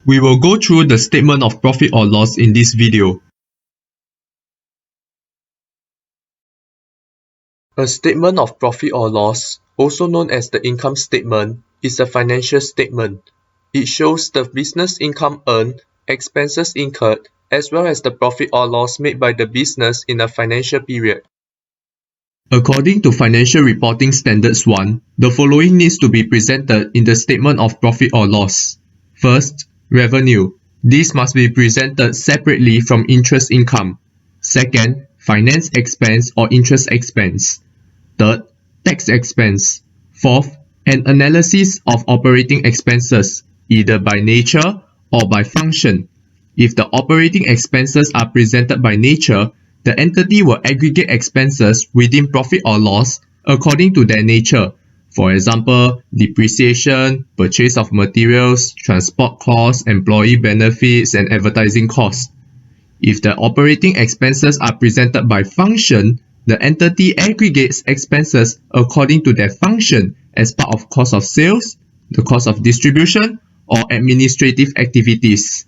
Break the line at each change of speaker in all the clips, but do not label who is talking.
We will go through the statement of profit or loss in this video. A statement of profit or loss, also known as the income statement, is a financial statement. It shows the business income earned, expenses incurred, as well as the profit or loss made by the business in a financial period. According to Financial Reporting Standards 1, the following needs to be presented in the statement of profit or loss. First, revenue. This must be presented separately from interest income. Second, finance expense or interest expense. Third, tax expense. Fourth, an analysis of operating expenses, either by nature or by function. If the operating expenses are presented by nature, the entity will aggregate expenses within profit or loss according to their nature. For example, depreciation, purchase of materials, transport costs, employee benefits, and advertising costs. If the operating expenses are presented by function, the entity aggregates expenses according to their function as part of cost of sales, the cost of distribution, or administrative activities.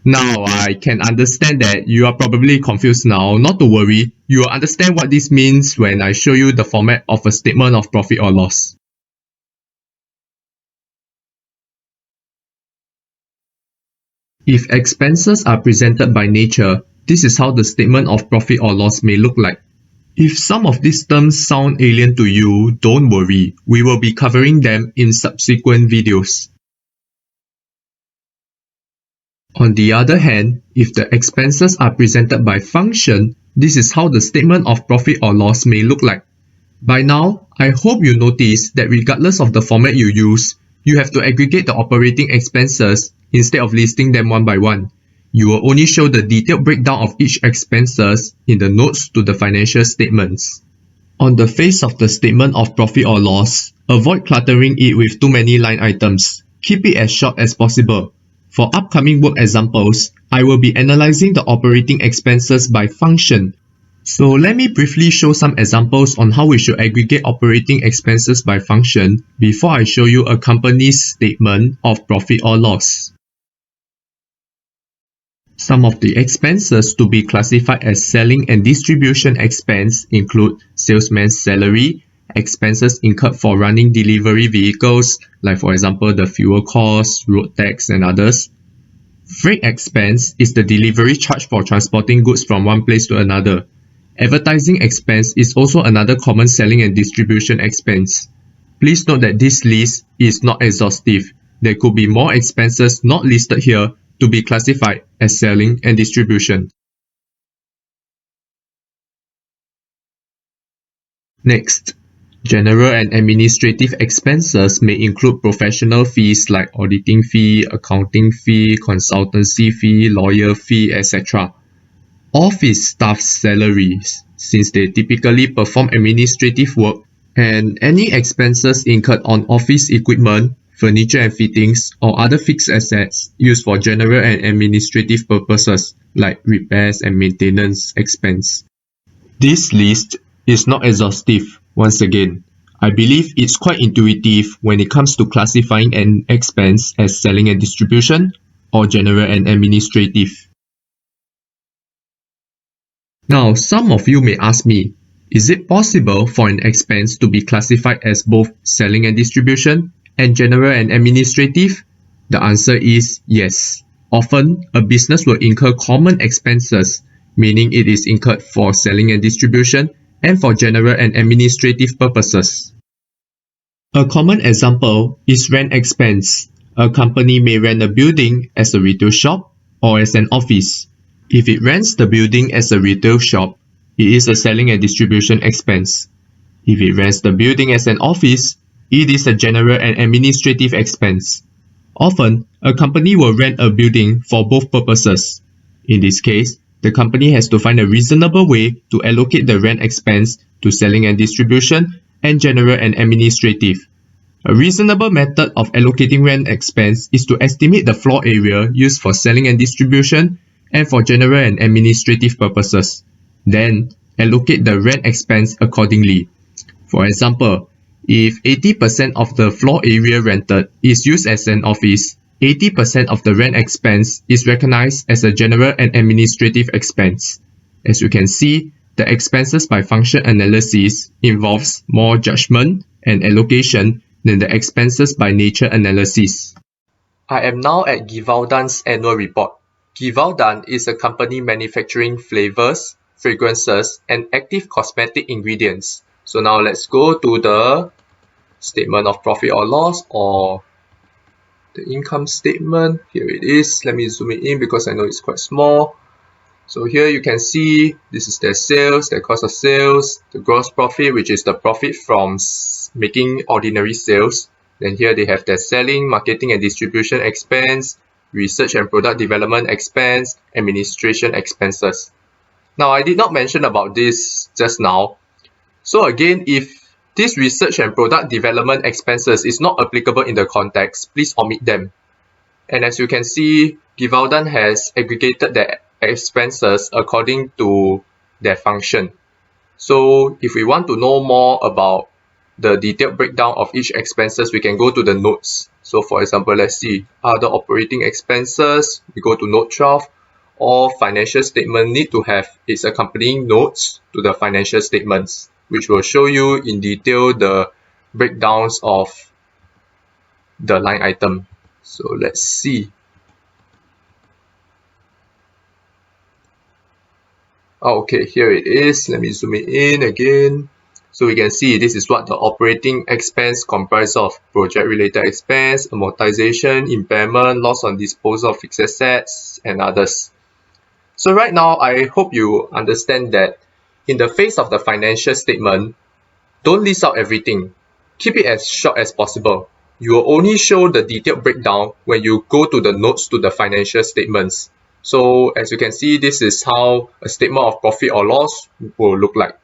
Now, I can understand that you are probably confused now. Not to worry, you will understand what this means when I show you the format of a statement of profit or loss. If expenses are presented by nature, this is how the statement of profit or loss may look like. If some of these terms sound alien to you, don't worry, we will be covering them in subsequent videos. On the other hand, if the expenses are presented by function, this is how the statement of profit or loss may look like. By now, I hope you notice that regardless of the format you use, you have to aggregate the operating expenses instead of listing them one by one. You will only show the detailed breakdown of each expenses in the notes to the financial statements. On the face of the statement of profit or loss, avoid cluttering it with too many line items. Keep it as short as possible. For upcoming work examples, I will be analyzing the operating expenses by function. So let me briefly show some examples on how we should aggregate operating expenses by function before I show you a company's statement of profit or loss. Some of the expenses to be classified as selling and distribution expense include salesman's salary, expenses incurred for running delivery vehicles, like for example the fuel costs, road tax, and others. Freight expense is the delivery charge for transporting goods from one place to another. Advertising expense is also another common selling and distribution expense. Please note that this list is not exhaustive. There could be more expenses not listed here to be classified as selling and distribution. Next, general and administrative expenses may include professional fees like auditing fee, accounting fee, consultancy fee, lawyer fee, etc. Office staff's salaries, since they typically perform administrative work, and any expenses incurred on office equipment, furniture and fittings, or other fixed assets used for general and administrative purposes like repairs and maintenance expense. This list is not exhaustive. Once again, I believe it's quite intuitive when it comes to classifying an expense as selling and distribution or general and administrative. Now, some of you may ask me, is it possible for an expense to be classified as both selling and distribution and general and administrative? The answer is yes. Often, a business will incur common expenses, meaning it is incurred for selling and distribution and for general and administrative purposes. A common example is rent expense. A company may rent a building as a retail shop or as an office. If it rents the building as a retail shop, it is a selling and distribution expense. If it rents the building as an office, it is a general and administrative expense. Often, a company will rent a building for both purposes. In this case, the company has to find a reasonable way to allocate the rent expense to selling and distribution and general and administrative. A reasonable method of allocating rent expense is to estimate the floor area used for selling and distribution and for general and administrative purposes. Then, allocate the rent expense accordingly. For example, if 80% of the floor area rented is used as an office, 80% of the rent expense is recognized as a general and administrative expense. As you can see, the expenses by function analysis involves more judgment and allocation than the expenses by nature analysis. I am now at Givaudan's annual report. Givaudan is a company manufacturing flavors, fragrances, and active cosmetic ingredients. So now let's go to the statement of profit or loss, or the income statement. Here it is. Let me zoom it in because I know it's quite small. So here you can see this is their sales, their cost of sales, the gross profit, which is the profit from making ordinary sales. Then here they have their selling, marketing and distribution expense, research and product development expense, administration expenses. Now I did not mention about this just now. So again, if this research and product development expenses is not applicable in the context, please omit them. And as you can see, Givaudan has aggregated their expenses according to their function. So if we want to know more about the detailed breakdown of each expenses, we can go to the notes. So for example, let's see other operating expenses. We go to note 12. All financial statement need to have its accompanying notes to the financial statements, which will show you in detail the breakdowns of the line item. So let's see. Okay, here it is. Let me zoom it in again. So we can see this is what the operating expense comprises of: project-related expense, amortization, impairment, loss on disposal of fixed assets, and others. So right now, I hope you understand that in the face of the financial statement, don't list out everything. Keep it as short as possible. You will only show the detailed breakdown when you go to the notes to the financial statements. So as you can see, this is how a statement of profit or loss will look like.